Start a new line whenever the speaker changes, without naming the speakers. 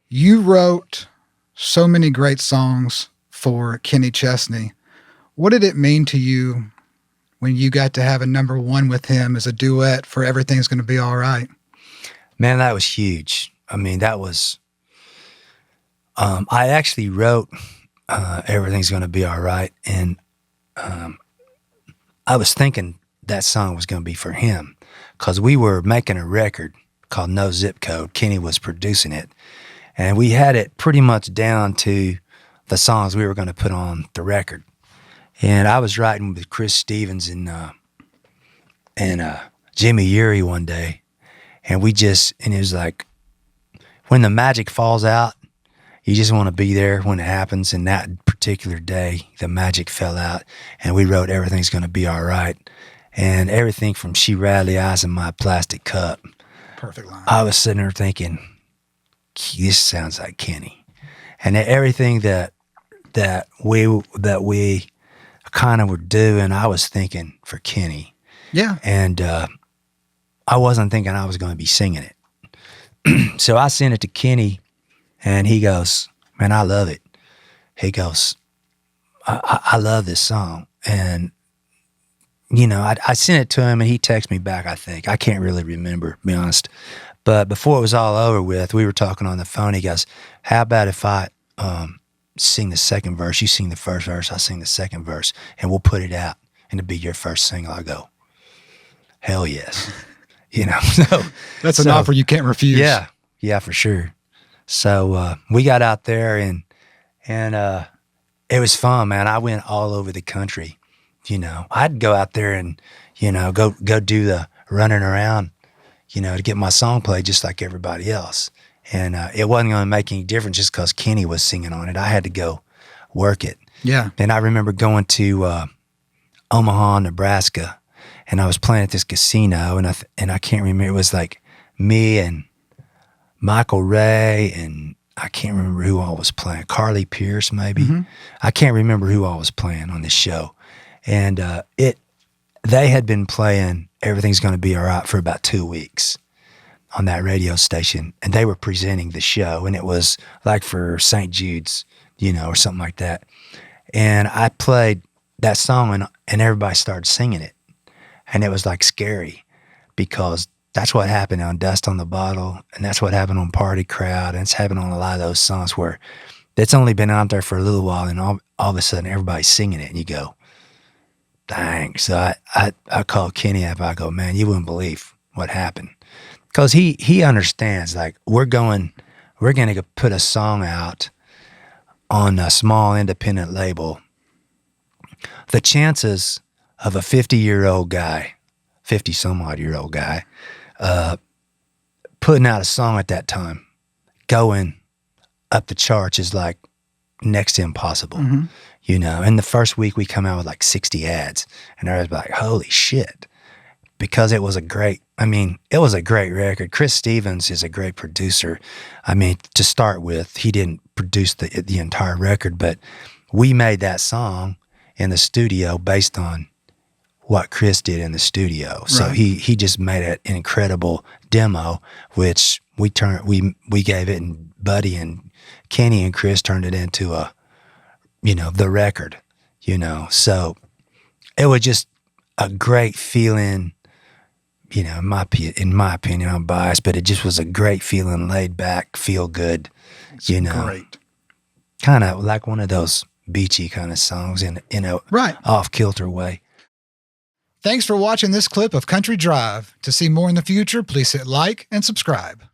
You wrote so many great songs for Kenny Chesney. What did it mean to you when you got to have a number one with him as a duet for Everything's Gonna Be All Right?
Man, that was huge. I mean, that was, I actually wrote Everything's Gonna Be All Right, and I was thinking that song was going to be for him because we were making a record called No Zip Code. Kenny was producing it, and we had it pretty much down to the songs we were going to put on the record. And I was writing with Chris Stevens and Jimmy Urey one day, and it was like, when the magic falls out, you just want to be there when it happens. And that particular day, the magic fell out, and we wrote Everything's Gonna Be All Right. And everything from She Radley Eyes in My Plastic Cup.
Perfect line.
I was sitting there thinking, this sounds like Kenny. And everything that we kind of were doing, I was thinking for Kenny.
Yeah.
And I wasn't thinking I was going to be singing it. So I sent it to Kenny, and he goes, man, I love it. He goes, I love this song. And, you know, I sent it to him, and he texted me back, I think. I can't really remember, to be honest. But before it was all over with, we were talking on the phone. He goes, how about if I sing the second verse, you sing the first verse, I sing the second verse, and we'll put it out, and it'll be your first single. I go, hell yes. You know, so
that's an offer you can't refuse.
Yeah, for sure. So we got out there, and it was fun, man. I went all over the country. You know, I'd go out there and, you know, go do the running around, you know, to get my song played just like everybody else. And it wasn't going to make any difference just because Kenny was singing on it. I had to go work it.
Yeah.
And I remember going to Omaha, Nebraska, and I was playing at this casino, and I can't remember. It was like me and Michael Ray, and I can't remember who all was playing. Carly Pierce, maybe. Mm-hmm. I can't remember who all was playing on this show. And they had been playing Everything's Gonna Be All Right for about 2 weeks on that radio station, and they were presenting the show, and it was like for St. Jude's, you know, or something like that. And I played that song, and everybody started singing it. And it was like scary, because that's what happened on Dust on the Bottle, and that's what happened on Party Crowd, and it's happened on a lot of those songs where it's only been out there for a little while, and all of a sudden everybody's singing it, and you go, dang. So I called Kenny up. I go, man, you wouldn't believe what happened. Because he understands, like, we're going to put a song out on a small independent label. The chances of a 50-some-odd-year-old guy, putting out a song at that time, going up the charts is like next to impossible. Mm-hmm. You know, in the first week we come out with like 60 ads, and I was like, holy shit. Because it was a great record. Chris Stevens is a great producer. I mean, to start with, he didn't produce the entire record, but we made that song in the studio based on what Chris did in the studio. Right. So he just made an incredible demo, which we gave it, and Buddy and Kenny and Chris turned it into the record, you know. So it was just a great feeling, you know, in my opinion, I'm biased, but it just was a great feeling, laid back, feel good, you know.
Great.
Kind of like one of those beachy kind of songs in a
right.
off-kilter way.
Thanks for watching this clip of Country Drive. To see more in the future, please hit like and subscribe.